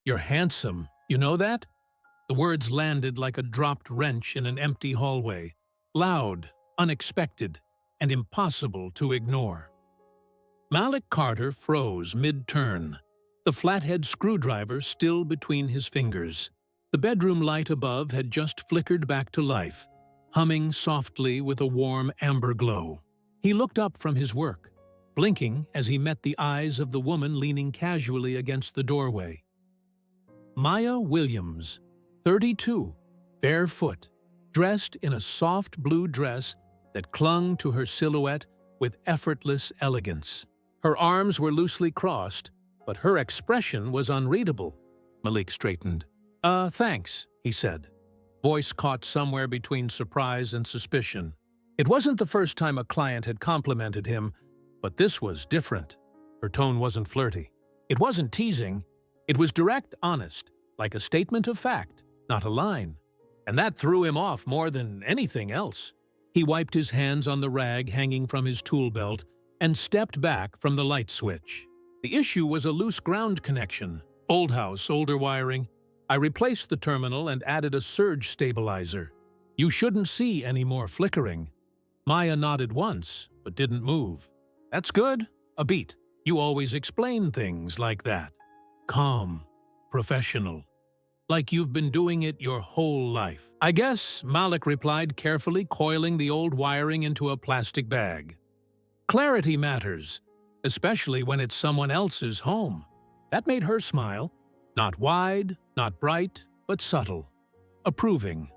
You're handsome, you know that? The words landed like a dropped wrench in an empty hallway. Loud, unexpected, and impossible to ignore. Malik Carter froze mid-turn, the flathead screwdriver still between his fingers. The bedroom light above had just flickered back to life, humming softly with a warm amber glow. He looked up from his work, blinking as he met the eyes of the woman leaning casually against the doorway. Maya Williams, 32, barefoot, dressed in a soft blue dress that clung to her silhouette with effortless elegance. Her arms were loosely crossed, but her expression was unreadable. Malik straightened. Thanks," he said, voice caught somewhere between surprise and suspicion. It wasn't the first time a client had complimented him, but this was different. Her tone wasn't flirty. It wasn't teasing. It was direct, honest, like a statement of fact, not a line. And that threw him off more than anything else. He wiped his hands on the rag hanging from his tool belt and stepped back from the light switch. The issue was a loose ground connection. Old house, older wiring. I replaced the terminal and added a surge stabilizer. You shouldn't see any more flickering. Maya nodded once, but didn't move. That's good. A beat. You always explain things like that. Calm. Professional. Like you've been doing it your whole life. I guess, Malik replied, carefully coiling the old wiring into a plastic bag. Clarity matters, especially when it's someone else's home. That made her smile. Not wide, not bright, but subtle. Approving.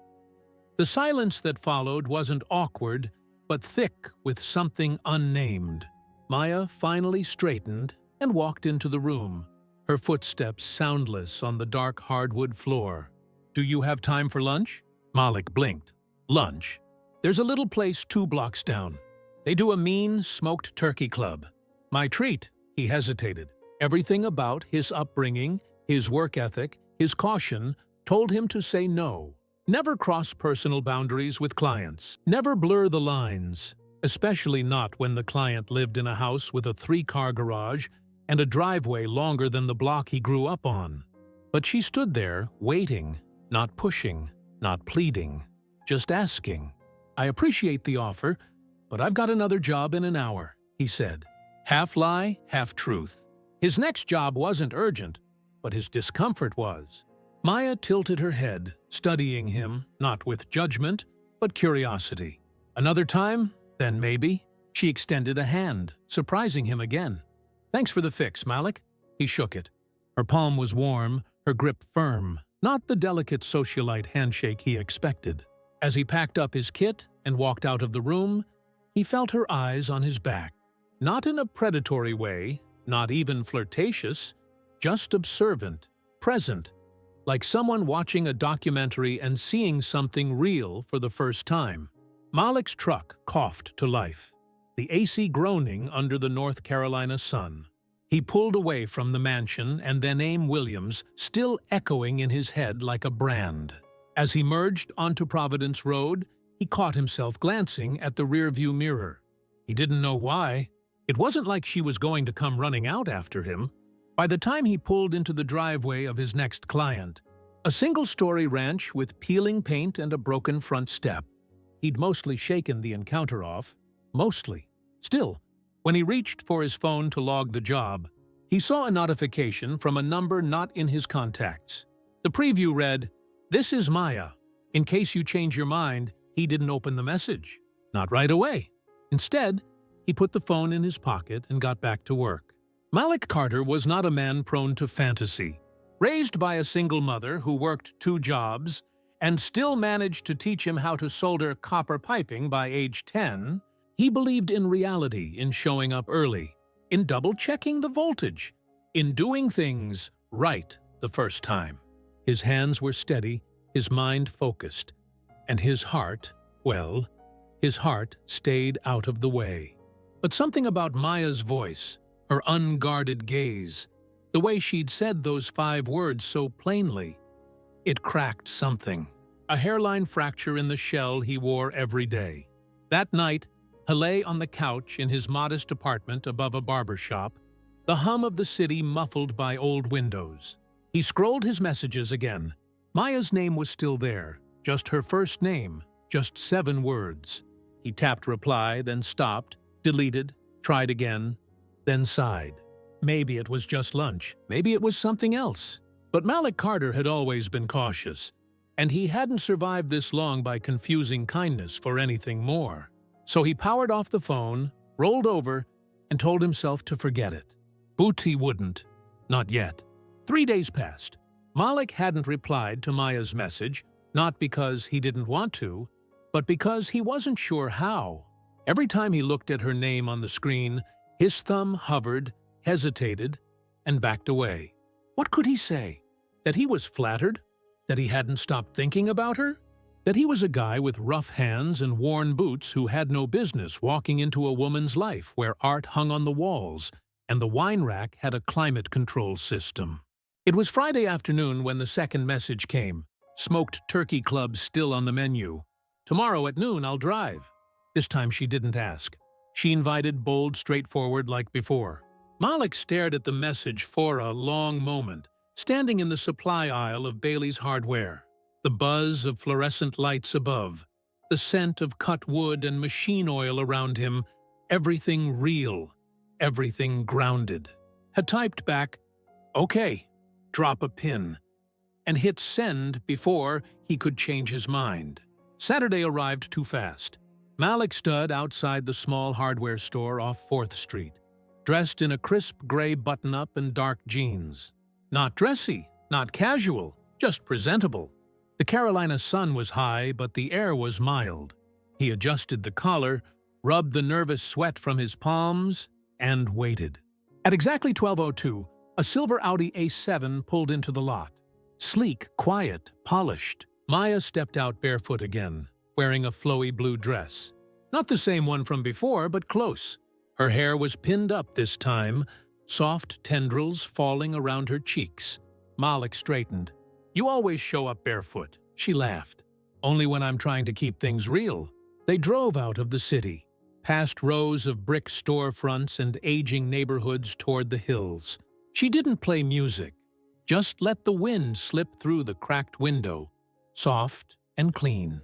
The silence that followed wasn't awkward, but thick with something unnamed. Maya finally straightened and walked into the room, her footsteps soundless on the dark hardwood floor. Do you have time for lunch? Malik blinked. Lunch? There's a little place 2 blocks down. They do a mean smoked turkey club. My treat, he hesitated. Everything about his upbringing, his work ethic, his caution, told him to say no. Never cross personal boundaries with clients. Never blur the lines, especially not when the client lived in a house with a 3-car garage and a driveway longer than the block he grew up on. But she stood there, waiting, not pushing, not pleading, just asking. I appreciate the offer, but I've got another job in an hour, he said. Half lie, half truth. His next job wasn't urgent, but his discomfort was. Maya tilted her head, studying him, not with judgment, but curiosity. Another time, then maybe. She extended a hand, surprising him again. Thanks for the fix, Malik. He shook it. Her palm was warm, her grip firm, not the delicate socialite handshake he expected. As he packed up his kit and walked out of the room, he felt her eyes on his back. Not in a predatory way, not even flirtatious, just observant, present, like someone watching a documentary and seeing something real for the first time. Malik's truck coughed to life, the AC groaning under the North Carolina sun. He pulled away from the mansion and the name Williams still echoing in his head like a brand. As he merged onto Providence Road, he caught himself glancing at the rearview mirror. He didn't know why. It wasn't like she was going to come running out after him. By the time he pulled into the driveway of his next client, a single-story ranch with peeling paint and a broken front step. He'd mostly shaken the encounter off. Mostly. Still, when he reached for his phone to log the job, he saw a notification from a number not in his contacts. The preview read, "This is Maya. In case you change your mind," he didn't open the message. Not right away. Instead, he put the phone in his pocket and got back to work. Malik Carter was not a man prone to fantasy. Raised by a single mother who worked 2 jobs and still managed to teach him how to solder copper piping by age 10, he believed in reality, in showing up early, in double-checking the voltage, in doing things right the first time. His hands were steady, his mind focused, and his heart, well, his heart stayed out of the way. But something about Maya's voice, her unguarded gaze, the way she'd said those 5 words so plainly, it cracked something. A hairline fracture in the shell he wore every day. That night, he lay on the couch in his modest apartment above a barber shop, the hum of the city muffled by old windows. He He scrolled his messages again. Maya's name was still there, just her first name, just 7 words. He tapped reply, then stopped, deleted, tried again, then sighed. Maybe it was just lunch. Maybe it was something else. But Malik Carter had always been cautious, and he hadn't survived this long by confusing kindness for anything more. So he powered off the phone, rolled over, and told himself to forget it. But he wouldn't. Not yet. 3 days passed. Malik hadn't replied to Maya's message, not because he didn't want to, but because he wasn't sure how. Every time he looked at her name on the screen, his thumb hovered, hesitated, and backed away. What could he say? That he was flattered? That he hadn't stopped thinking about her? That he was a guy with rough hands and worn boots who had no business walking into a woman's life where art hung on the walls and the wine rack had a climate control system? It was Friday afternoon when the second message came. Smoked turkey clubs still on the menu. Tomorrow at noon I'll drive. This time she didn't ask. She invited, bold, straightforward like before. Malik stared at the message for a long moment, standing in the supply aisle of Bailey's Hardware. The buzz of fluorescent lights above, the scent of cut wood and machine oil around him, everything real, everything grounded. Had typed back, "Okay, drop a pin," and hit send before he could change his mind. Saturday arrived too fast. Malik stood outside the small hardware store off 4th Street, dressed in a crisp gray button-up and dark jeans. Not dressy, not casual, just presentable. The Carolina sun was high, but the air was mild. He adjusted the collar, rubbed the nervous sweat from his palms, and waited. At exactly 12:02, a silver Audi A7 pulled into the lot. Sleek, quiet, polished. Maya stepped out barefoot again, wearing a flowy blue dress. Not the same one from before, but close. Her hair was pinned up this time, soft tendrils falling around her cheeks. Malik straightened. "You always show up barefoot," she laughed. "Only when I'm trying to keep things real." They drove out of the city, past rows of brick storefronts and aging neighborhoods toward the hills. She didn't play music, just let the wind slip through the cracked window, soft and clean.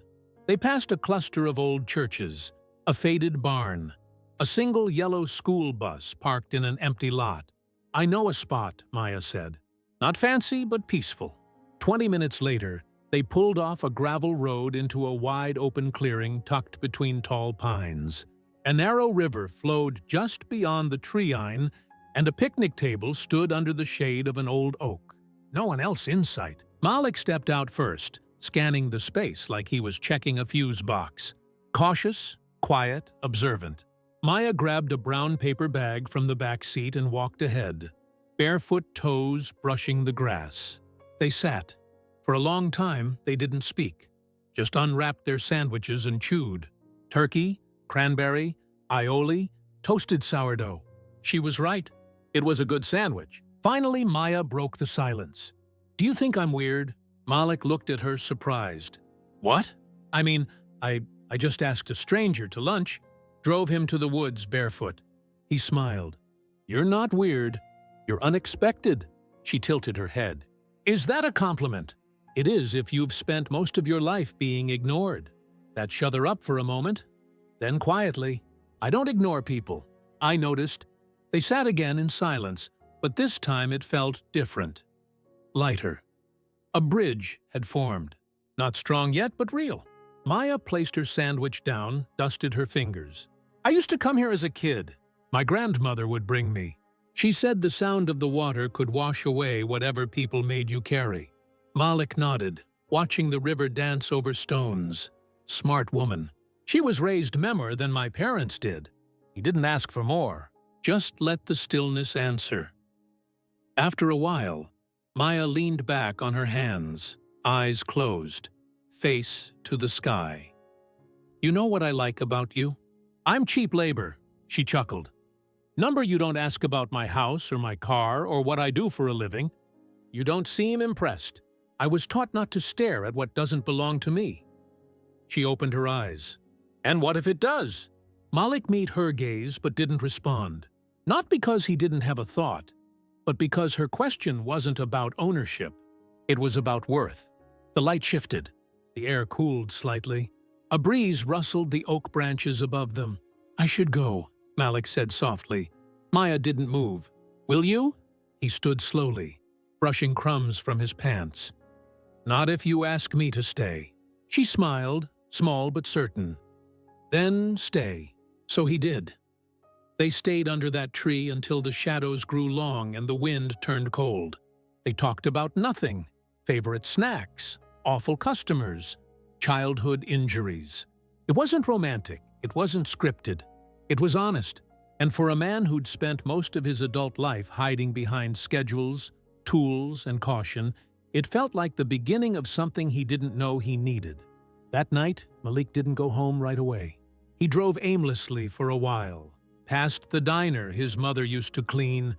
They passed a cluster of old churches, a faded barn, a single yellow school bus parked in an empty lot. "I know a spot," Maya said. "Not fancy, but peaceful." 20 minutes later, they pulled off a gravel road into a wide open clearing tucked between tall pines. A narrow river flowed just beyond the tree-line, and a picnic table stood under the shade of an old oak. No one else in sight. Malik stepped out first, scanning the space like he was checking a fuse box. Cautious, quiet, observant. Maya grabbed a brown paper bag from the back seat and walked ahead, barefoot toes brushing the grass. They sat. For a long time, they didn't speak, just unwrapped their sandwiches and chewed. Turkey, cranberry, aioli, toasted sourdough. She was right. It was a good sandwich. Finally, Maya broke the silence. "Do you think I'm weird?" Malik looked at her, surprised. "What? I mean, I just asked a stranger to lunch, drove him to the woods barefoot." He smiled. "You're not weird. You're unexpected." She tilted her head. "Is that a compliment?" "It is if you've spent most of your life being ignored." That shut her up for a moment. Then quietly, "I don't ignore people. I noticed." They sat again in silence, but this time it felt different. Lighter. A bridge had formed. Not strong yet, but real. Maya placed her sandwich down, dusted her fingers. "I used to come here as a kid. My grandmother would bring me. She said the sound of the water could wash away whatever people made you carry." Malik nodded, watching the river dance over stones. Smart woman. "She was raised memmer than my parents did." He didn't ask for more. Just let the stillness answer. After a while, Maya leaned back on her hands, eyes closed, face to the sky. "You know what I like about you? I'm cheap labor," she chuckled. "Number you don't ask about my house or my car or what I do for a living. You don't seem impressed. I was taught not to stare at what doesn't belong to me." She opened her eyes. "And what if it does?" Malik met her gaze but didn't respond. Not because he didn't have a thought, but because her question wasn't about ownership. It was about worth. The light shifted. The air cooled slightly. A breeze rustled the oak branches above them. "I should go," Malik said softly. Maya didn't move. "Will you?" He stood slowly, brushing crumbs from his pants. "Not if you ask me to stay." She smiled, small but certain. "Then stay." So he did. They stayed under that tree until the shadows grew long and the wind turned cold. They talked about nothing. Favorite snacks, awful customers, childhood injuries. It wasn't romantic. It wasn't scripted. It was honest. And for a man who'd spent most of his adult life hiding behind schedules, tools, and caution, it felt like the beginning of something he didn't know he needed. That night, Malik didn't go home right away. He drove aimlessly for a while, past the diner his mother used to clean,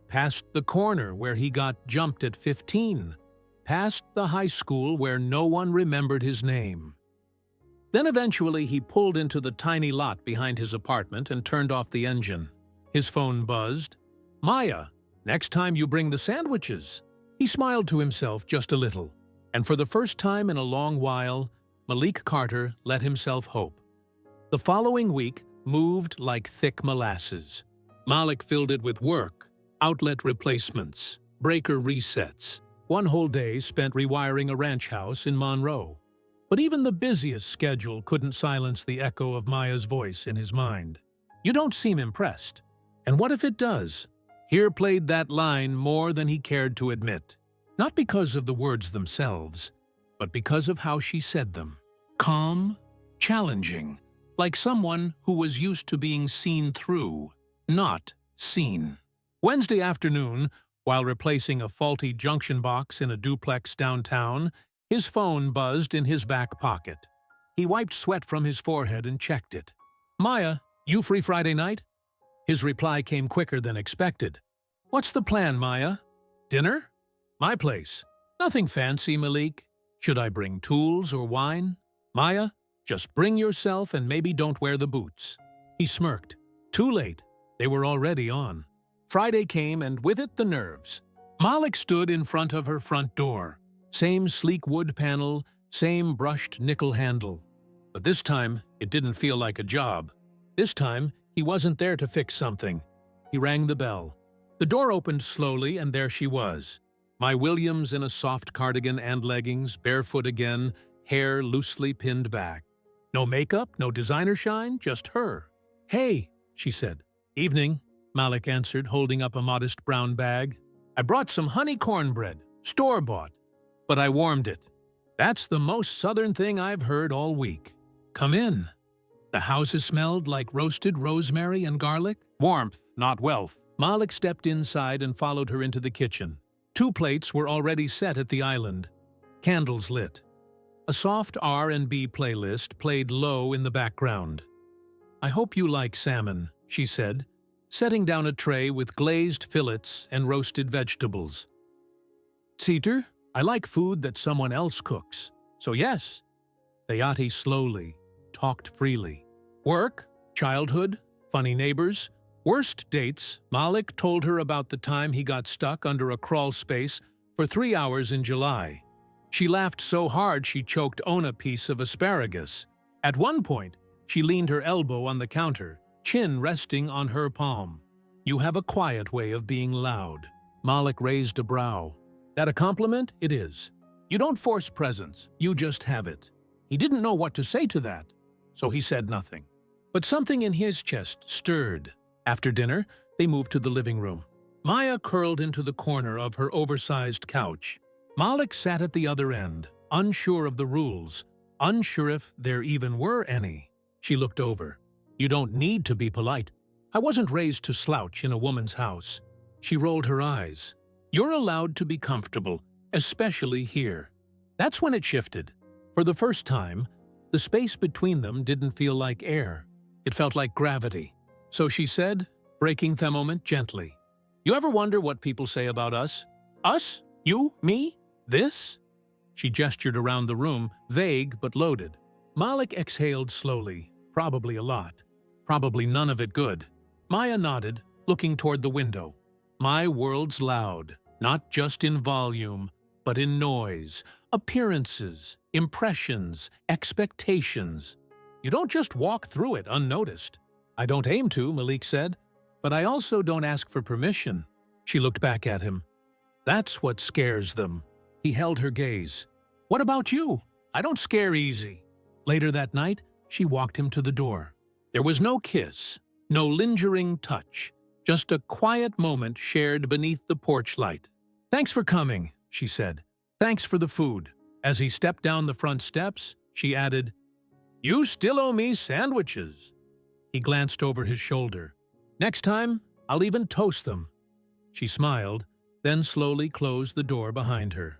past the corner where he got jumped at 15, past the high school where no one remembered his name. Then eventually he pulled into the tiny lot behind his apartment and turned off the engine. His phone buzzed. "Maya, next time you bring the sandwiches." He smiled to himself just a little, and for the first time in a long while, Malik Carter let himself hope. The following week moved like thick molasses. Malik filled it with work, outlet replacements, breaker resets. One whole day spent rewiring a ranch house in Monroe. But even the busiest schedule couldn't silence the echo of Maya's voice in his mind. "You don't seem impressed. And what if it does?" Here played that line more than he cared to admit. Not because of the words themselves, but because of how she said them. Calm, challenging, like someone who was used to being seen through, not seen. Wednesday afternoon, while replacing a faulty junction box in a duplex downtown, his phone buzzed in his back pocket. He wiped sweat from his forehead and checked it. "Maya, you free Friday night?" His reply came quicker than expected. "What's the plan, Maya? Dinner? My place. Nothing fancy, Malik. Should I bring tools or wine? Maya, just bring yourself and maybe don't wear the boots." He smirked. Too late. They were already on. Friday came, and with it the nerves. Malik stood in front of her front door. Same sleek wood panel, same brushed nickel handle. But this time, it didn't feel like a job. This time, he wasn't there to fix something. He rang the bell. The door opened slowly, and there she was. My Williams in a soft cardigan and leggings, barefoot again, hair loosely pinned back. No makeup, no designer shine, just her. "Hey," she said. "Evening," Malik answered, holding up a modest brown bag. "I brought some honey cornbread, store-bought, but I warmed it. That's the most southern thing I've heard all week. Come in." The houses smelled like roasted rosemary and garlic. Warmth, not wealth. Malik stepped inside and followed her into the kitchen. 2 plates were already set at the island, candles lit. A soft R&B playlist played low in the background. "I hope you like salmon," she said, setting down a tray with glazed fillets and roasted vegetables. "Teeter, I like food that someone else cooks, so yes." They ate slowly, talked freely. Work, childhood, funny neighbors, worst dates. Malik told her about the time he got stuck under a crawl space for 3 hours in July. She laughed so hard she choked on a piece of asparagus. At one point, she leaned her elbow on the counter, chin resting on her palm. "You have a quiet way of being loud." Malik raised a brow. "That a compliment? It is. You don't force presence, you just have it." He didn't know what to say to that, so he said nothing. But something in his chest stirred. After dinner, they moved to the living room. Maya curled into the corner of her oversized couch. Malik sat at the other end, unsure of the rules, unsure if there even were any. She looked over. "You don't need to be polite. I wasn't raised to slouch in a woman's house." She rolled her eyes. "You're allowed to be comfortable, especially here." That's when it shifted. For the first time, the space between them didn't feel like air. It felt like gravity. So she said, breaking the moment gently, "You ever wonder what people say about us? Us? You? Me? This?" She gestured around the room, vague but loaded. Malik exhaled slowly, probably a lot. Probably none of it good. Maya nodded, looking toward the window. My world's loud, not just in volume, but in noise, appearances, impressions, expectations. You don't just walk through it unnoticed. I don't aim to, Malik said, but I also don't ask for permission. She looked back at him. That's what scares them. He held her gaze. What about you? I don't scare easy. Later that night, she walked him to the door. There was no kiss, no lingering touch, just a quiet moment shared beneath the porch light. Thanks for coming, she said. Thanks for the food. As he stepped down the front steps, she added, You still owe me sandwiches. He glanced over his shoulder. Next time, I'll even toast them. She smiled, then slowly closed the door behind her.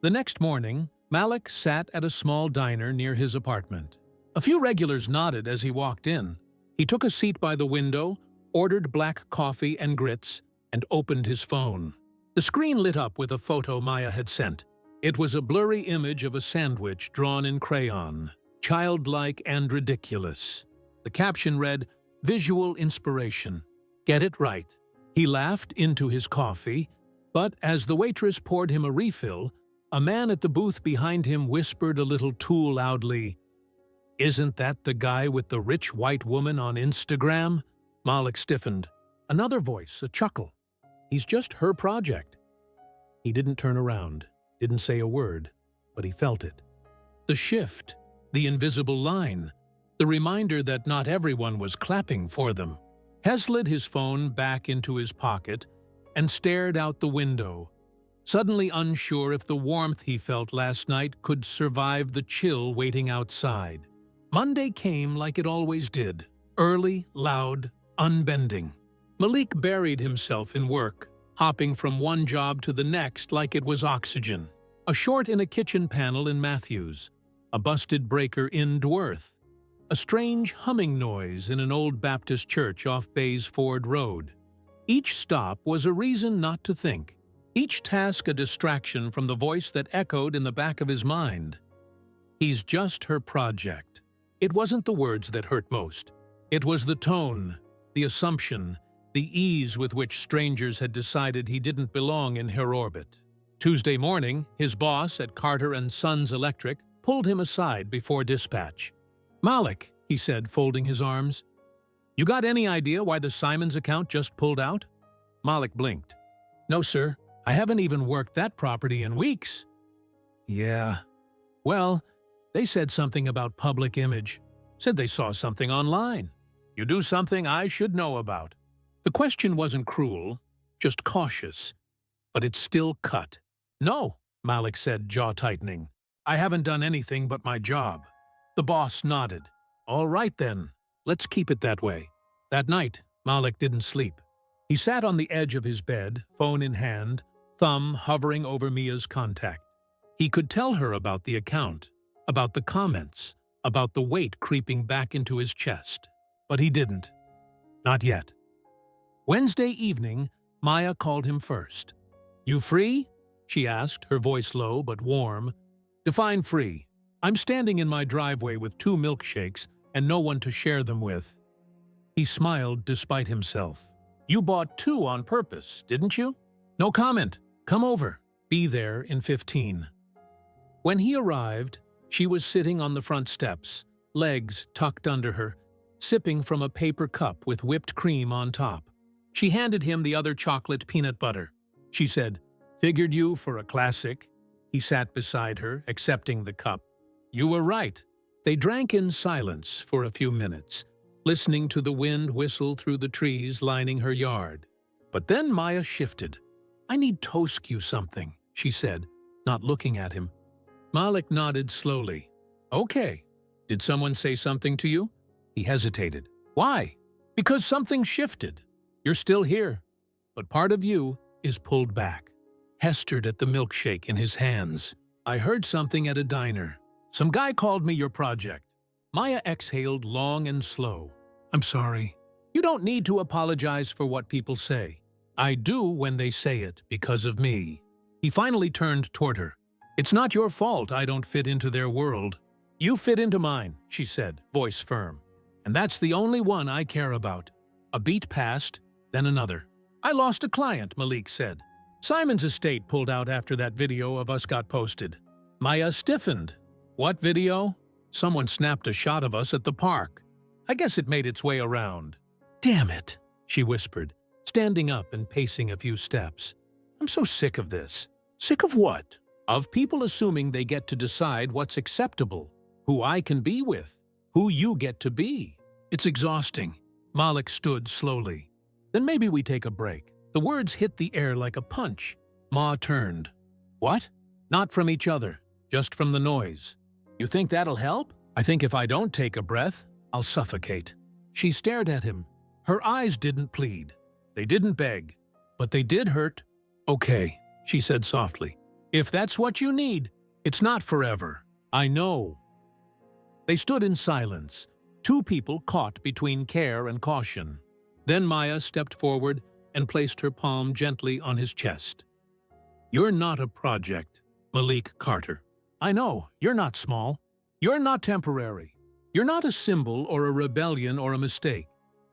The next morning, Malik sat at a small diner near his apartment. A few regulars nodded as he walked in. He took a seat by the window, ordered black coffee and grits, and opened his phone. The screen lit up with a photo Maya had sent. It was a blurry image of a sandwich drawn in crayon, childlike and ridiculous. The caption read, Visual inspiration. Get it right. He laughed into his coffee, but as the waitress poured him a refill, a man at the booth behind him whispered a little too loudly, Isn't that the guy with the rich white woman on Instagram? Malik stiffened. Another voice, a chuckle. He's just her project. He didn't turn around, didn't say a word, but he felt it. The shift, the invisible line, the reminder that not everyone was clapping for them. Hes slid his phone back into his pocket and stared out the window, suddenly unsure if the warmth he felt last night could survive the chill waiting outside. Monday came like it always did, early, loud, unbending. Malik buried himself in work, hopping from one job to the next like it was oxygen. A short in a kitchen panel in Matthews, a busted breaker in Dworth, a strange humming noise in an old Baptist church off Bays Ford Road. Each stop was a reason not to think, each task a distraction from the voice that echoed in the back of his mind. He's just her project. It wasn't the words that hurt most. It was the tone, the assumption, the ease with which strangers had decided he didn't belong in her orbit. Tuesday morning, his boss at Carter & Sons Electric pulled him aside before dispatch. Malik, he said, folding his arms, you got any idea why the Simons account just pulled out? Malik blinked. No, sir. I haven't even worked that property in weeks. Yeah. Well, they said something about public image. Said they saw something online. You do something I should know about. The question wasn't cruel, just cautious. But it still cut. No, Malik said, jaw tightening. I haven't done anything but my job. The boss nodded. All right then, let's keep it that way. That night, Malik didn't sleep. He sat on the edge of his bed, phone in hand, thumb hovering over Mia's contact. He could tell her about the account, about the comments, about the weight creeping back into his chest. But he didn't. Not yet. Wednesday evening, Maya called him first. You free? She asked, her voice low but warm. Define free. I'm standing in my driveway with 2 milkshakes and no one to share them with. He smiled despite himself. You bought 2 on purpose, didn't you? No comment. Come over. Be there in 15. When he arrived, she was sitting on the front steps, legs tucked under her, sipping from a paper cup with whipped cream on top. She handed him the other chocolate peanut butter. She said, Figured you for a classic. He sat beside her, accepting the cup. You were right. They drank in silence for a few minutes, listening to the wind whistle through the trees lining her yard. But then Maya shifted. I need to toast you something, she said, not looking at him. Malik nodded slowly. Okay. Did someone say something to you? He hesitated. Why? Because something shifted. You're still here, but part of you is pulled back. Hestered at the milkshake in his hands. I heard something at a diner. Some guy called me your project. Maya exhaled long and slow. I'm sorry. You don't need to apologize for what people say. I do when they say it because of me. He finally turned toward her. It's not your fault I don't fit into their world. You fit into mine, she said, voice firm. And that's the only one I care about. A beat passed, then another. I lost a client, Malik said. Simon's estate pulled out after that video of us got posted. Maya stiffened. What video? Someone snapped a shot of us at the park. I guess it made its way around. Damn it, she whispered, standing up and pacing a few steps. I'm so sick of this. Sick of what? Of people assuming they get to decide what's acceptable, who I can be with, who you get to be. It's exhausting. Malik stood slowly. Then maybe we take a break. The words hit the air like a punch. Ma turned. What? Not from each other, just from the noise. You think that'll help? I think if I don't take a breath, I'll suffocate. She stared at him. Her eyes didn't plead. They didn't beg, but they did hurt. Okay, she said softly. If that's what you need, it's not forever. I know. They stood in silence, two people caught between care and caution. Then Maya stepped forward and placed her palm gently on his chest. You're not a project, Malik Carter. I know, you're not small. You're not temporary. You're not a symbol or a rebellion or a mistake.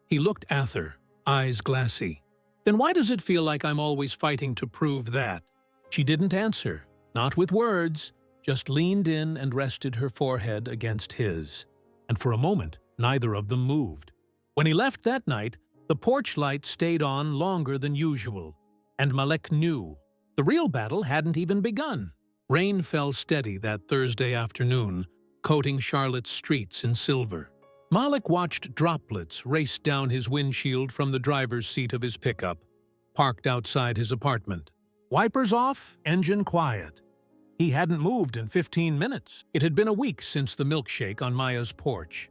He looked at her, eyes glassy. Then why does it feel like I'm always fighting to prove that? She didn't answer, not with words, just leaned in and rested her forehead against his. And for a moment, neither of them moved. When he left that night, the porch light stayed on longer than usual, and Malik knew. The real battle hadn't even begun. Rain fell steady that Thursday afternoon, coating Charlotte's streets in silver. Malik watched droplets race down his windshield from the driver's seat of his pickup, parked outside his apartment. Wipers off, engine quiet. He hadn't moved in 15 minutes. It had been a week since the milkshake on Maya's porch.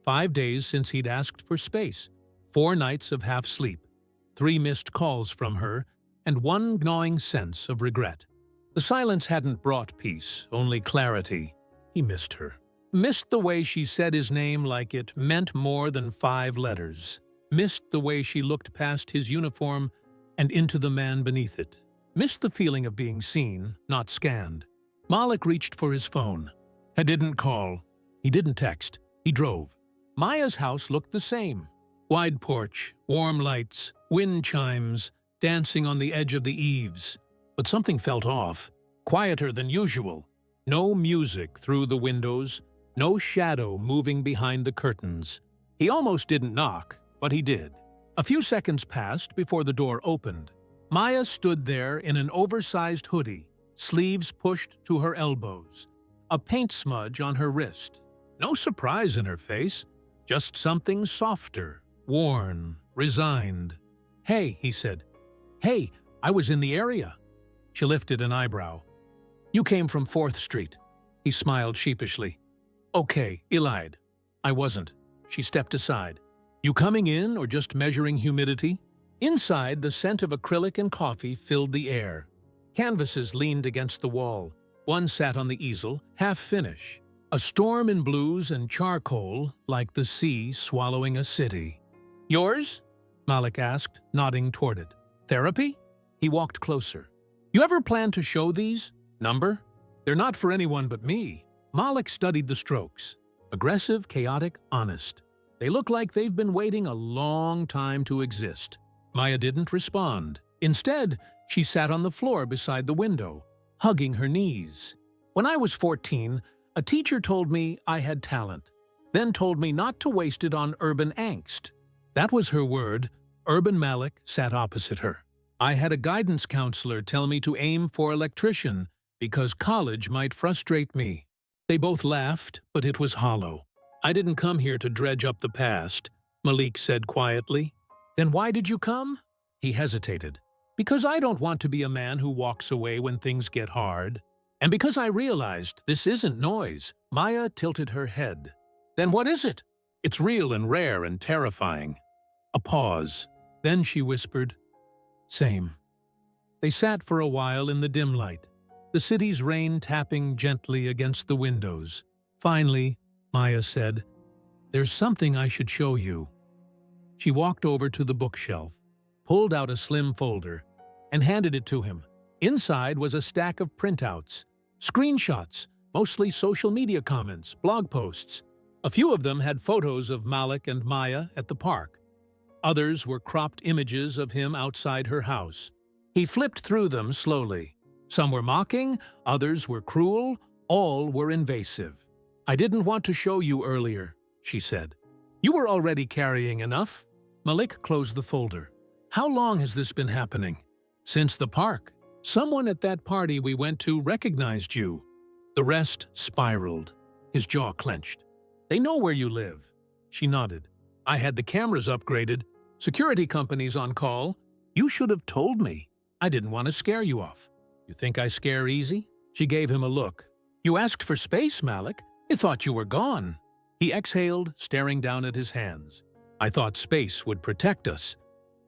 5 days since he'd asked for space. 4 nights of half sleep, 3 missed calls from her, and 1 gnawing sense of regret. The silence hadn't brought peace, only clarity. He missed her. Missed the way she said his name like it meant more than 5 letters. Missed the way she looked past his uniform and into the man beneath it. Missed the feeling of being seen, not scanned. Malik reached for his phone. He didn't call. He didn't text. He drove. Maya's house looked the same. Wide porch, warm lights, wind chimes, dancing on the edge of the eaves. But something felt off, quieter than usual. No music through the windows, no shadow moving behind the curtains. He almost didn't knock, but he did. A few seconds passed before the door opened. Maya stood there in an oversized hoodie, sleeves pushed to her elbows, a paint smudge on her wrist. No surprise in her face, just something softer, worn, resigned. Hey, he said. Hey, I was in the area. She lifted an eyebrow. You came from 4th Street. He smiled sheepishly. Okay, he lied. I wasn't. She stepped aside. You coming in or just measuring humidity? Inside, the scent of acrylic and coffee filled the air. Canvases leaned against the wall. One sat on the easel, half-finish. A storm in blues and charcoal, like the sea swallowing a city. Yours? Malik asked, nodding toward it. Therapy? He walked closer. You ever plan to show these? Number? They're not for anyone but me. Malik studied the strokes. Aggressive, chaotic, honest. They look like they've been waiting a long time to exist. Maya didn't respond. Instead, she sat on the floor beside the window, hugging her knees. When I was 14, a teacher told me I had talent, then told me not to waste it on urban angst. That was her word. Urban Malik sat opposite her. I had a guidance counselor tell me to aim for electrician because college might frustrate me. They both laughed, but it was hollow. I didn't come here to dredge up the past, Malik said quietly. Then why did you come? He hesitated. Because I don't want to be a man who walks away when things get hard. And because I realized this isn't noise. Maya tilted her head. Then what is it? It's real and rare and terrifying. A pause. Then she whispered, Same. They sat for a while in the dim light, the city's rain tapping gently against the windows. Finally, Maya said, There's something I should show you. She walked over to the bookshelf, pulled out a slim folder, and handed it to him. Inside was a stack of printouts, screenshots, mostly social media comments, blog posts. A few of them had photos of Malik and Maya at the park. Others were cropped images of him outside her house. He flipped through them slowly. Some were mocking, others were cruel, all were invasive. "I didn't want to show you earlier," she said. "You were already carrying enough." Malik closed the folder. "How long has this been happening?" "Since the park. Someone at that party we went to recognized you." The rest spiraled. His jaw clenched. "They know where you live." She nodded. "I had the cameras upgraded. Security companies on call. You should have told me. I didn't want to scare you off." "You think I scare easy?" She gave him a look. "You asked for space, Malik. I thought you were gone." He exhaled, staring down at his hands. "I thought space would protect us.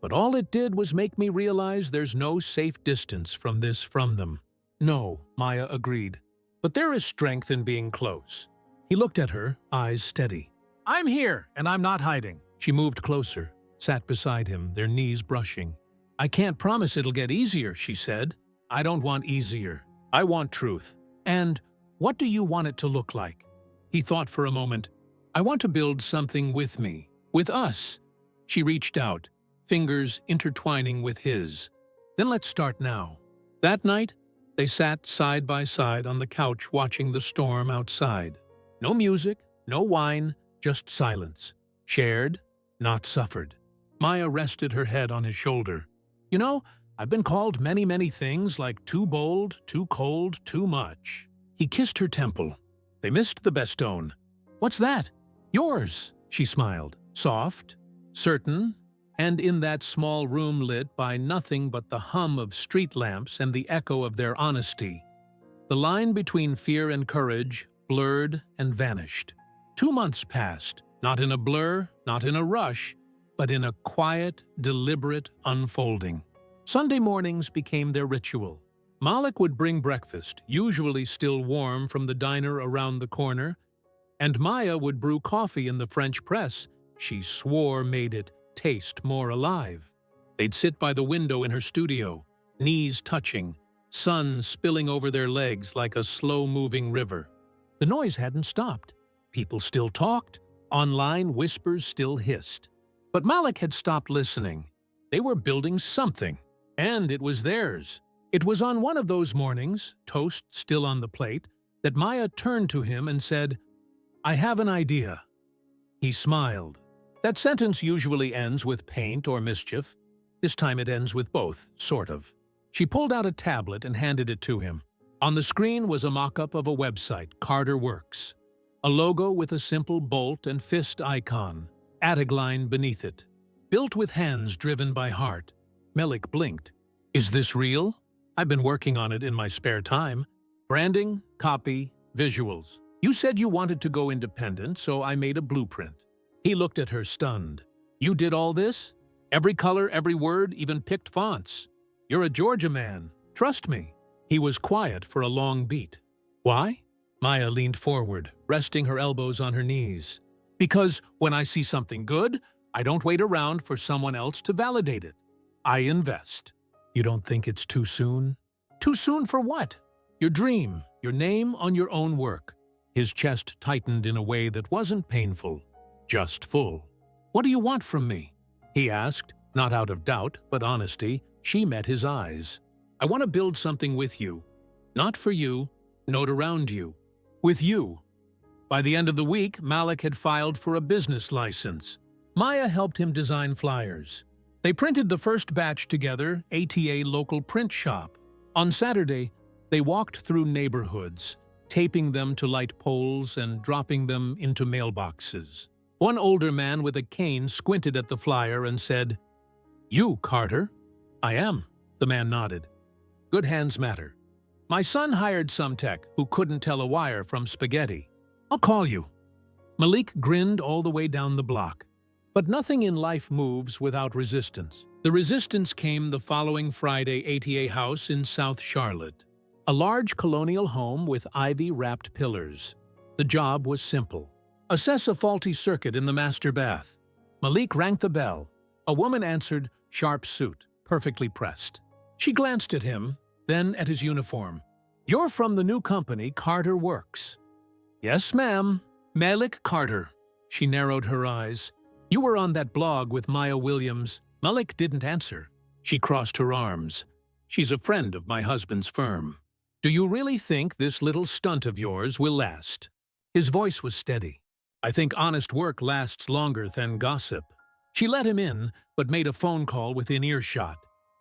But all it did was make me realize there's no safe distance from them." "No," Maya agreed. "But there is strength in being close." He looked at her, eyes steady. "I'm here, and I'm not hiding." She moved closer, sat beside him, their knees brushing. "I can't promise it'll get easier," she said. "I don't want easier. I want truth. And what do you want it to look like?" He thought for a moment. "I want to build something with me, with us." She reached out, fingers intertwining with his. "Then let's start now." That night, they sat side by side on the couch watching the storm outside. No music, no wine, just silence. Shared, not suffered. Maya rested her head on his shoulder. "You know, I've been called many things, like too bold, too cold, too much." He kissed her temple. They missed the bestone. "What's that?" "Yours," she smiled. Soft, certain, and in that small room lit by nothing but the hum of street lamps and the echo of their honesty. The line between fear and courage blurred and vanished. 2 months passed, not in a blur, not in a rush, but in a quiet, deliberate unfolding. Sunday mornings became their ritual. Malik would bring breakfast, usually still warm from the diner around the corner, and Maya would brew coffee in the French press she swore made it taste more alive. They'd sit by the window in her studio, knees touching, sun spilling over their legs like a slow-moving river. The noise hadn't stopped. People still talked. Online whispers still hissed. But Malik had stopped listening. They were building something, and it was theirs. It was on one of those mornings, toast still on the plate, that Maya turned to him and said, "I have an idea." He smiled. That sentence usually ends with paint or mischief. This time it ends with both, sort of. She pulled out a tablet and handed it to him. On the screen was a mock-up of a website, Carter Works. A logo with a simple bolt and fist icon, tagline beneath it. Built with hands driven by heart. Malik blinked. "Is this real?" "I've been working on it in my spare time. Branding, copy, visuals. You said you wanted to go independent, so I made a blueprint." He looked at her, stunned. "You did all this? Every color, every word, even picked fonts. You're a Georgia man. Trust me." He was quiet for a long beat. "Why?" Maya leaned forward, resting her elbows on her knees. "Because when I see something good, I don't wait around for someone else to validate it. I invest." "You don't think it's too soon?" "Too soon for what?" "Your dream, your name on your own work." His chest tightened in a way that wasn't painful, just full. "What do you want from me?" he asked, not out of doubt, but honesty. She met his eyes. "I want to build something with you. Not for you, not around you. With you." By the end of the week, Malik had filed for a business license. Maya helped him design flyers. They printed the first batch together, ATA local print shop. On Saturday, they walked through neighborhoods, taping them to light poles and dropping them into mailboxes. One older man with a cane squinted at the flyer and said, "You, Carter?" "I am," the man nodded. "Good hands matter. My son hired some tech who couldn't tell a wire from spaghetti. I'll call you." Malik grinned all the way down the block. But nothing in life moves without resistance. The resistance came the following Friday ATA house in South Charlotte. A large colonial home with ivy-wrapped pillars. The job was simple. Assess a faulty circuit in the master bath. Malik rang the bell. A woman answered, sharp suit, perfectly pressed. She glanced at him, then at his uniform. "You're from the new company, Carter Works." "Yes, ma'am. Malik Carter." She narrowed her eyes. You were on that blog with Maya Williams. Malik didn't answer. She crossed her arms. She's a friend of my husband's firm. Do you really think this little stunt of yours will last? His voice was steady. I think honest work lasts longer than gossip. She let him in, but made a phone call within earshot.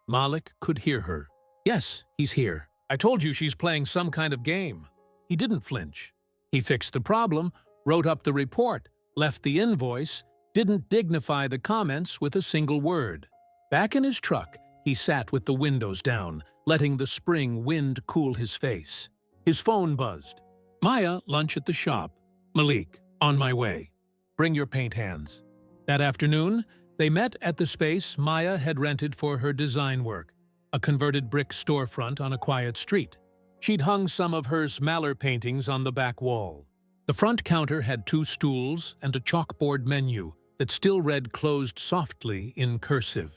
Malik could hear her. Yes, he's here. I told you she's playing some kind of game. He didn't flinch. He fixed the problem, wrote up the report, left the invoice, didn't dignify the comments with a single word. Back in his truck, he sat with the windows down, letting the spring wind cool his face. His phone buzzed. Maya, lunch at the shop. Malik, on my way. Bring your paint hands. That afternoon, they met at the space Maya had rented for her design work, a converted brick storefront on a quiet street. She'd hung some of her smaller paintings on the back wall. The front counter had 2 stools and a chalkboard menu that still read closed softly in cursive.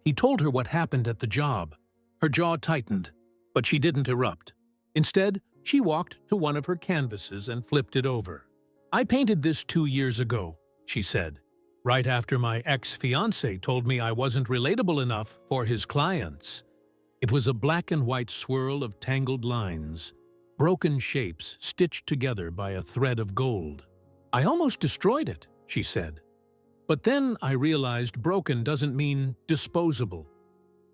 He told her what happened at the job. Her jaw tightened, but she didn't erupt. Instead, she walked to one of her canvases and flipped it over. I painted this 2 years ago, she said, right after my ex-fiancé told me I wasn't relatable enough for his clients. It was a black and white swirl of tangled lines, broken shapes stitched together by a thread of gold. I almost destroyed it, she said. But then I realized broken doesn't mean disposable.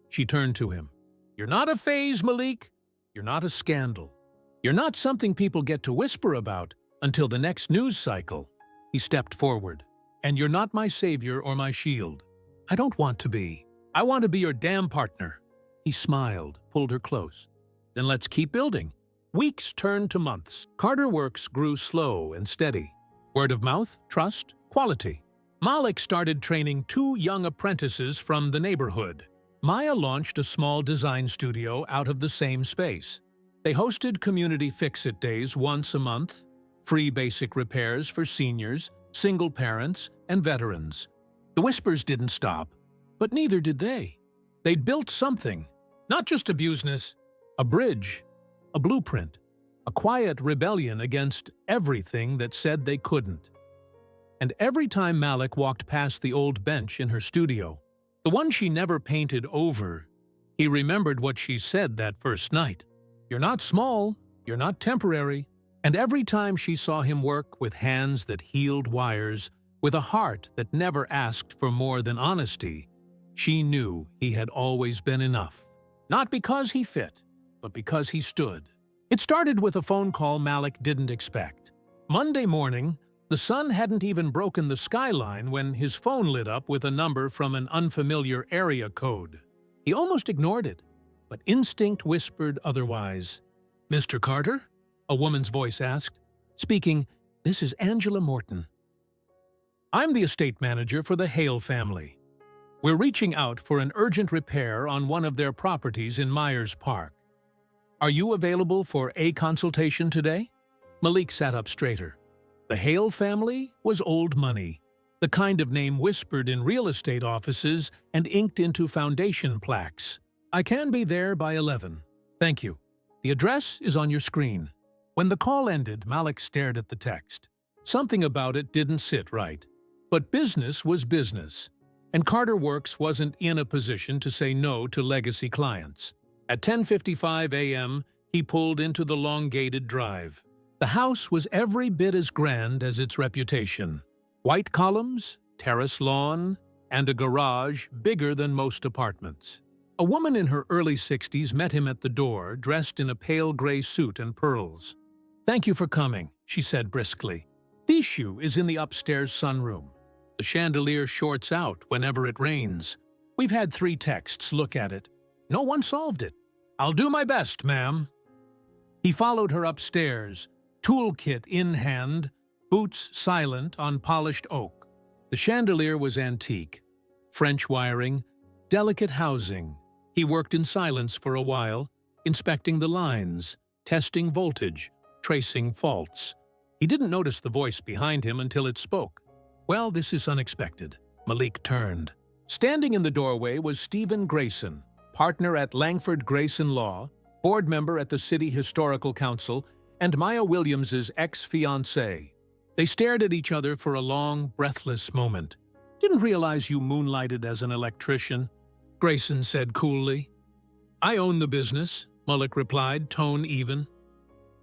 She turned to him. You're not a phase, Malik. You're not a scandal. You're not something people get to whisper about until the next news cycle. He stepped forward. And you're not my savior or my shield. I don't want to be. I want to be your damn partner. He smiled, pulled her close. Then let's keep building. Weeks turned to months. Carter Works grew slow and steady. Word of mouth, trust, quality. Malik started training 2 young apprentices from the neighborhood. Maya launched a small design studio out of the same space. They hosted community fix-it days once a month, free basic repairs for seniors, single parents, and veterans. The whispers didn't stop, but neither did they. They'd built something, not just a business, a bridge, a blueprint, a quiet rebellion against everything that said they couldn't. And every time Malik walked past the old bench in her studio, the one she never painted over, he remembered what she said that first night. You're not small, you're not temporary. And every time she saw him work with hands that healed wires, with a heart that never asked for more than honesty, she knew he had always been enough. Not because he fit, but because he stood. It started with a phone call Malik didn't expect. Monday morning, the sun hadn't even broken the skyline when his phone lit up with a number from an unfamiliar area code. He almost ignored it, but instinct whispered otherwise. Mr. Carter? A woman's voice asked. Speaking, this is Angela Morton. I'm the estate manager for the Hale family. We're reaching out for an urgent repair on one of their properties in Myers Park. Are you available for a consultation today? Malik sat up straighter. The Hale family was old money, the kind of name whispered in real estate offices and inked into foundation plaques. I can be there by 11. Thank you. The address is on your screen. When the call ended, Malik stared at the text. Something about it didn't sit right. But business was business, and Carter Works wasn't in a position to say no to legacy clients. At 10:55 a.m., he pulled into the long-gated drive. The house was every bit as grand as its reputation. White columns, terrace lawn, and a garage bigger than most apartments. A woman in her early 60s met him at the door, dressed in a pale gray suit and pearls. Thank you for coming, she said briskly. The issue is in the upstairs sunroom. The chandelier shorts out whenever it rains. We've had 3 texts look at it. No one solved it. I'll do my best, ma'am. He followed her upstairs, toolkit in hand, boots silent on polished oak. The chandelier was antique, French wiring, delicate housing. He worked in silence for a while, inspecting the lines, testing voltage, tracing faults. He didn't notice the voice behind him until it spoke. Well, this is unexpected. Malik turned. Standing in the doorway was Stephen Grayson, partner at Langford Grayson Law, board member at the City Historical Council, and Maya Williams's ex-fiancé. They stared at each other for a long, breathless moment. Didn't realize you moonlighted as an electrician, Grayson said coolly. I own the business, Malik replied, tone even.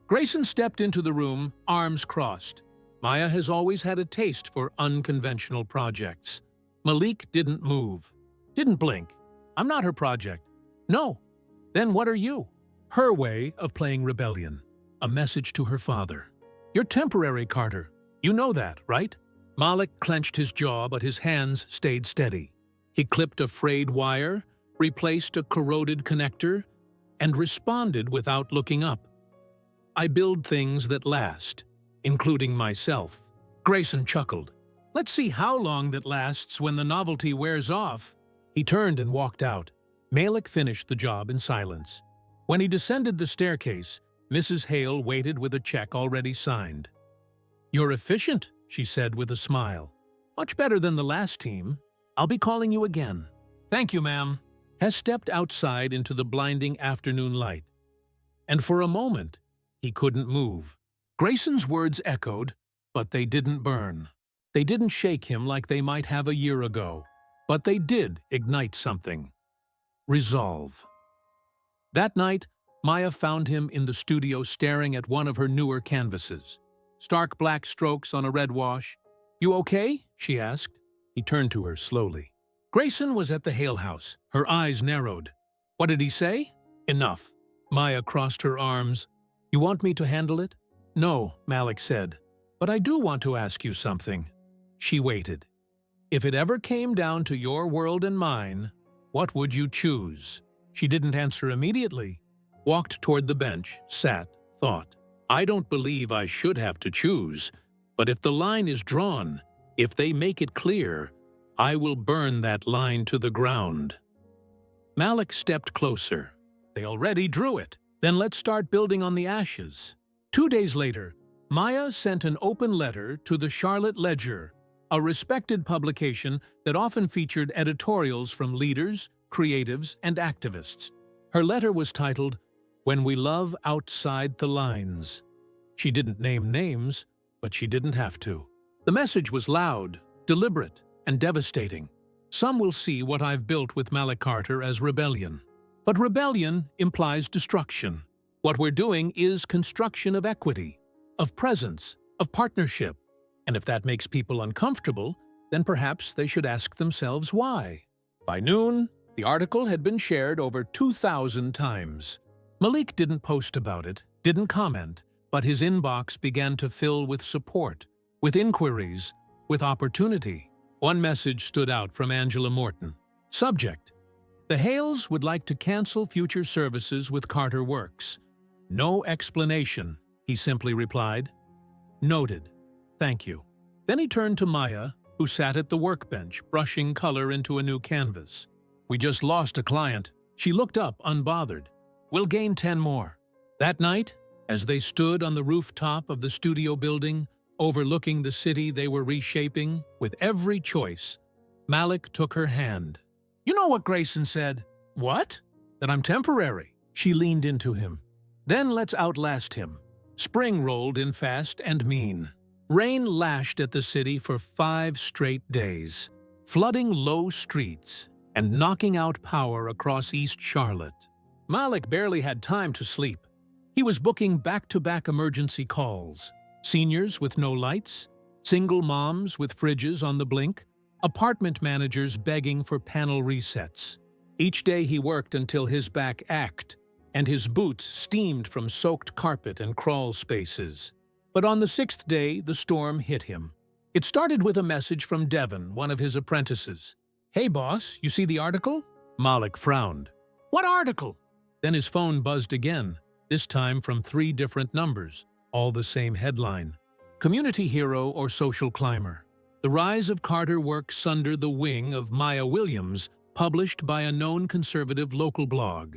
Grayson stepped into the room, arms crossed. Maya has always had a taste for unconventional projects. Malik didn't move, didn't blink. I'm not her project. No. Then what are you? Her way of playing rebellion. A message to her father. You're temporary, Carter. You know that, right? Malik clenched his jaw, but his hands stayed steady. He clipped a frayed wire, replaced a corroded connector, and responded without looking up. I build things that last, including myself. Grayson chuckled. Let's see how long that lasts when the novelty wears off. He turned and walked out. Malik finished the job in silence. When he descended the staircase, Mrs. Hale waited with a check already signed. You're efficient, she said with a smile. Much better than the last team. I'll be calling you again. Thank you, ma'am. Hess stepped outside into the blinding afternoon light. And for a moment, he couldn't move. Grayson's words echoed, but they didn't burn. They didn't shake him like they might have a year ago, but they did ignite something. Resolve. That night, Maya found him in the studio staring at one of her newer canvases. Stark black strokes on a red wash. You okay? She asked. He turned to her slowly. Grayson was at the Hale house. Her eyes narrowed. What did he say? Enough. Maya crossed her arms. You want me to handle it? No, Malik said. But I do want to ask you something. She waited. If it ever came down to your world and mine, what would you choose? She didn't answer immediately. Walked toward the bench, sat, thought. I don't believe I should have to choose, but if the line is drawn, if they make it clear, I will burn that line to the ground. Malik stepped closer. They already drew it. Then let's start building on the ashes. 2 days later, Maya sent an open letter to the Charlotte Ledger, a respected publication that often featured editorials from leaders, creatives, and activists. Her letter was titled, When We Love Outside the Lines. She didn't name names, but she didn't have to. The message was loud, deliberate, and devastating. Some will see what I've built with Malik Carter as rebellion. But rebellion implies destruction. What we're doing is construction of equity, of presence, of partnership. And if that makes people uncomfortable, then perhaps they should ask themselves why. By noon, the article had been shared over 2,000 times. Malik didn't post about it, didn't comment, but his inbox began to fill with support, with inquiries, with opportunity. One message stood out from Angela Morton. Subject: The Hales would like to cancel future services with Carter Works. No explanation, he simply replied. Noted. Thank you. Then he turned to Maya, who sat at the workbench, brushing color into a new canvas. We just lost a client. She looked up, unbothered. We'll gain 10 more. That night, as they stood on the rooftop of the studio building, overlooking the city they were reshaping, with every choice, Malik took her hand. You know what Grayson said? What? That I'm temporary. She leaned into him. Then let's outlast him. Spring rolled in fast and mean. Rain lashed at the city for 5 straight days, flooding low streets and knocking out power across East Charlotte. Malik barely had time to sleep. He was booking back-to-back emergency calls. Seniors with no lights, single moms with fridges on the blink, apartment managers begging for panel resets. Each day he worked until his back ached, and his boots steamed from soaked carpet and crawl spaces. But on the 6th day, the storm hit him. It started with a message from Devon, one of his apprentices. Hey boss, you see the article? Malik frowned. What article? Then his phone buzzed again, this time from 3 different numbers, all the same headline. Community hero or social climber. The rise of Carter Works under the wing of Maya Williams, published by a known conservative local blog.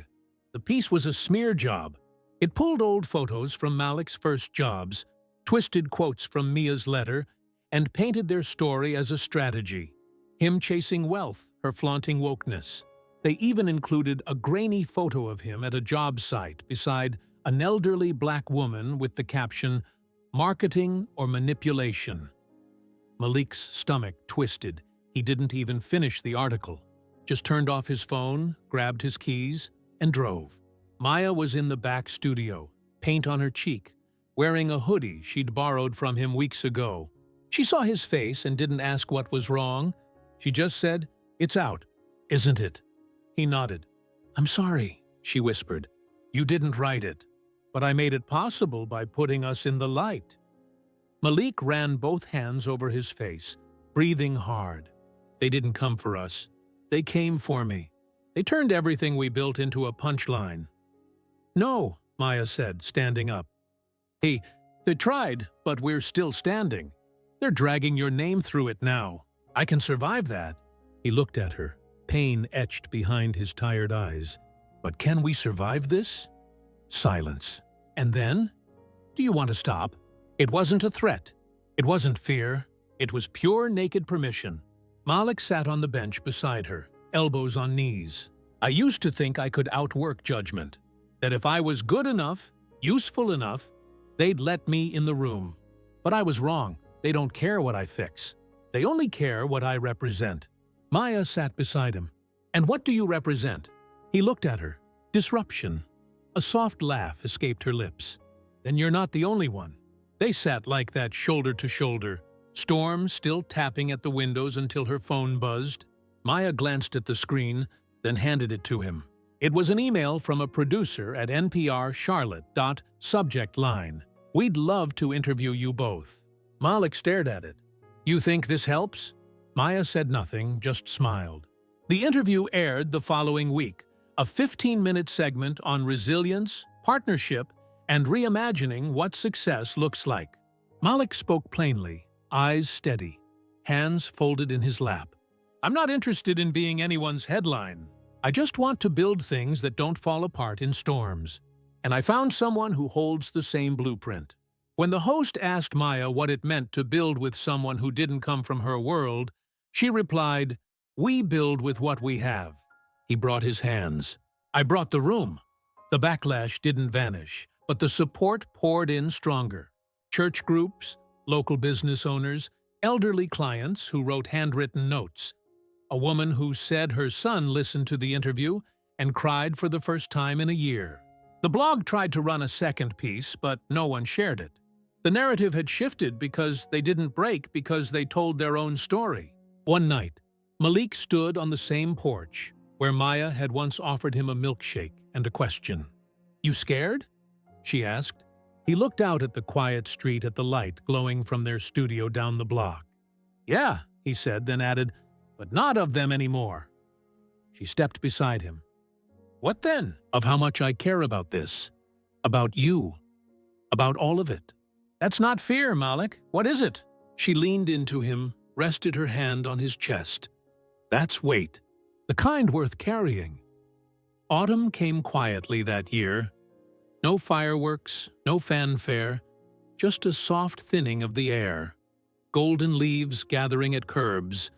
The piece was a smear job. It pulled old photos from Malik's first jobs, twisted quotes from Mia's letter, and painted their story as a strategy. Him chasing wealth, her flaunting wokeness. They even included a grainy photo of him at a job site beside an elderly black woman with the caption, Marketing or Manipulation. Malik's stomach twisted. He didn't even finish the article, just turned off his phone, grabbed his keys, and drove. Maya was in the back studio, paint on her cheek, wearing a hoodie she'd borrowed from him weeks ago. She saw his face and didn't ask what was wrong. She just said, "It's out, isn't it?" He nodded. "I'm sorry," she whispered. "You didn't write it, but I made it possible by putting us in the light." Malik ran both hands over his face, breathing hard. "They didn't come for us. They came for me. They turned everything we built into a punchline." "No," Maya said, standing up. They tried, but we're still standing. They're dragging your name through it now. I can survive that." He looked at her, pain etched behind his tired eyes. "But can we survive this?" Silence. And then? "Do you want to stop?" It wasn't a threat. It wasn't fear. It was pure naked permission. Malik sat on the bench beside her, elbows on knees. "I used to think I could outwork judgment, that if I was good enough, useful enough, they'd let me in the room. But I was wrong. They don't care what I fix. They only care what I represent." Maya sat beside him. "And what do you represent?" He looked at her. Disruption. A soft laugh escaped her lips. "Then you're not the only one." They sat like that, shoulder to shoulder, Storm still tapping at the windows until her phone buzzed. Maya glanced at the screen, then handed it to him. It was an email from a producer at NPR Charlotte. Subject line: "We'd love to interview you both." Malik stared at it. "You think this helps?" Maya said nothing, just smiled. The interview aired the following week, a 15-minute segment on resilience, partnership, and reimagining what success looks like. Malik spoke plainly, eyes steady, hands folded in his lap. "I'm not interested in being anyone's headline. I just want to build things that don't fall apart in storms. And I found someone who holds the same blueprint." When the host asked Maya what it meant to build with someone who didn't come from her world, she replied, "We build with what we have." He brought his hands. "I brought the room." The backlash didn't vanish, but the support poured in stronger. Church groups, local business owners, elderly clients who wrote handwritten notes. A woman who said her son listened to the interview and cried for the first time in a year. The blog tried to run a second piece, but no one shared it. The narrative had shifted because they didn't break, because they told their own story. One night, Malik stood on the same porch where Maya had once offered him a milkshake and a question. "You scared?" she asked. He looked out at the quiet street at the light glowing from their studio down the block. "Yeah," he said, then added, "but not of them anymore." She stepped beside him. "What then?" "Of how much I care about this. About you. About all of it." "That's not fear, Malik. What is it?" She leaned into him, rested her hand on his chest. "That's weight. The kind worth carrying." Autumn came quietly that year. No fireworks, no fanfare, just a soft thinning of the air, golden leaves gathering at curbs,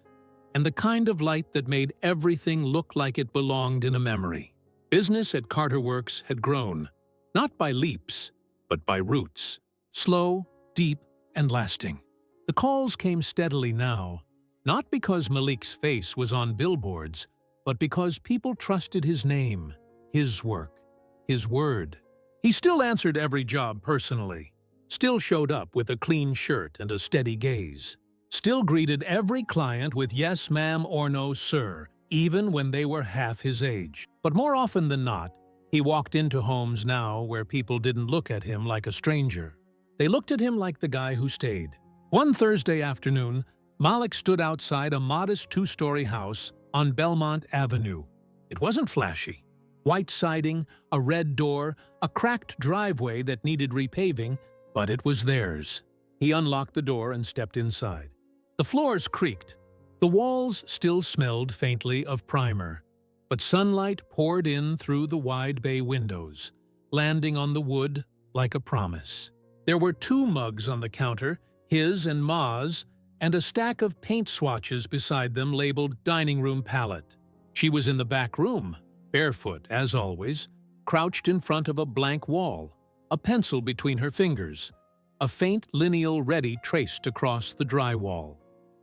and the kind of light that made everything look like it belonged in a memory. Business at Carter Works had grown, not by leaps, but by roots, slow, deep, and lasting. The calls came steadily now, not because Malik's face was on billboards, but because people trusted his name, his work, his word. He still answered every job personally, still showed up with a clean shirt and a steady gaze, still greeted every client with "yes, ma'am" or "no, sir," even when they were half his age. But more often than not, he walked into homes now where people didn't look at him like a stranger. They looked at him like the guy who stayed. One Thursday afternoon, Malik stood outside a modest two-story house on Belmont Avenue. It wasn't flashy. White siding, a red door, a cracked driveway that needed repaving, but it was theirs. He unlocked the door and stepped inside. The floors creaked. The walls still smelled faintly of primer, but sunlight poured in through the wide bay windows, landing on the wood like a promise. There were 2 mugs on the counter, his and Ma's, and a stack of paint swatches beside them labeled "dining room palette." She was in the back room, barefoot as always, crouched in front of a blank wall, a pencil between her fingers, a faint lineal ready traced across the drywall.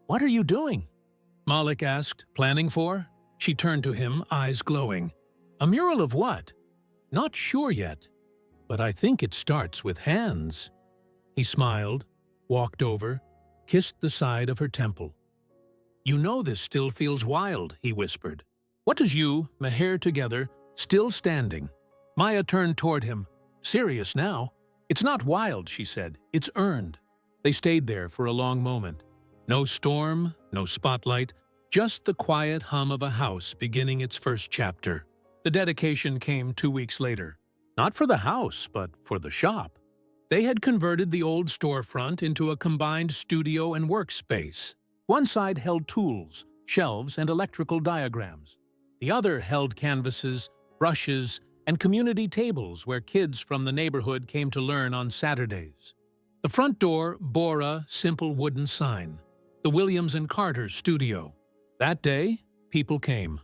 "What are you doing?" Malik asked. Planning for? She turned to him, eyes glowing. A mural of what? Not sure yet, but I think it starts with hands. He smiled, walked over, kissed the side of her temple. You know this still feels wild, he whispered. What does you, Meher together, still standing? Maya turned toward him. Serious now. It's not wild, she said. It's earned. They stayed there for a long moment. No storm, no spotlight, just the quiet hum of a house beginning its first chapter. The dedication came 2 weeks later. Not for the house, but for the shop. They had converted the old storefront into a combined studio and workspace. One side held tools, shelves, and electrical diagrams. The other held canvases, brushes, and community tables where kids from the neighborhood came to learn on Saturdays. The front door bore a simple wooden sign, the Williams and Carter studio. That day, people came.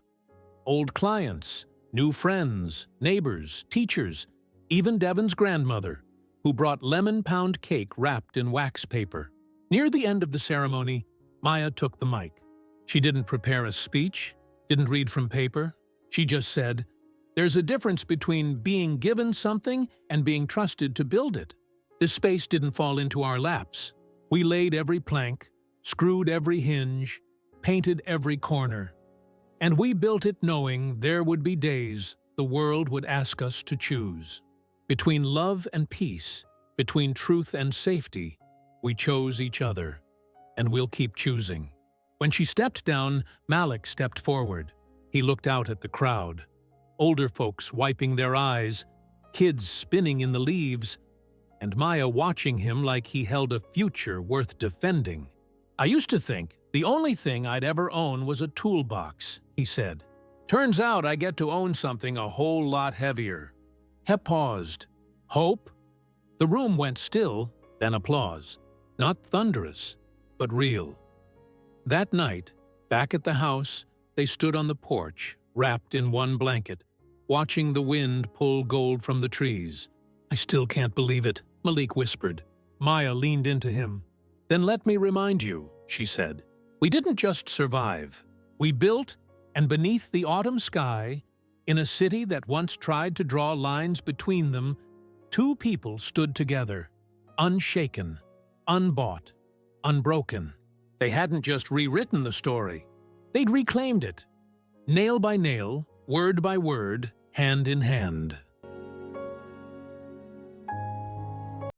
Old clients, new friends, neighbors, teachers, even Devon's grandmother, who brought lemon pound cake wrapped in wax paper. Near the end of the ceremony, Maya took the mic. She didn't prepare a speech, didn't read from paper. She just said, "There's a difference between being given something and being trusted to build it. This space didn't fall into our laps. We laid every plank, screwed every hinge, painted every corner. And we built it knowing there would be days the world would ask us to choose. Between love and peace, between truth and safety, we chose each other, and we'll keep choosing." When she stepped down, Malik stepped forward. He looked out at the crowd. Older folks wiping their eyes, kids spinning in the leaves, and Maya watching him like he held a future worth defending. "I used to think the only thing I'd ever own was a toolbox," he said. "Turns out I get to own something a whole lot heavier." Hep paused. Hope? The room went still, then applause. Not thunderous, but real. That night, back at the house, they stood on the porch, wrapped in one blanket, watching the wind pull gold from the trees. "I still can't believe it," Malik whispered. Maya leaned into him. "Then let me remind you," she said. "We didn't just survive. We built, and beneath the autumn sky, in a city that once tried to draw lines between them, two people stood together, unshaken, unbought, unbroken. They hadn't just rewritten the story. They'd reclaimed it, nail by nail, word by word, hand in hand."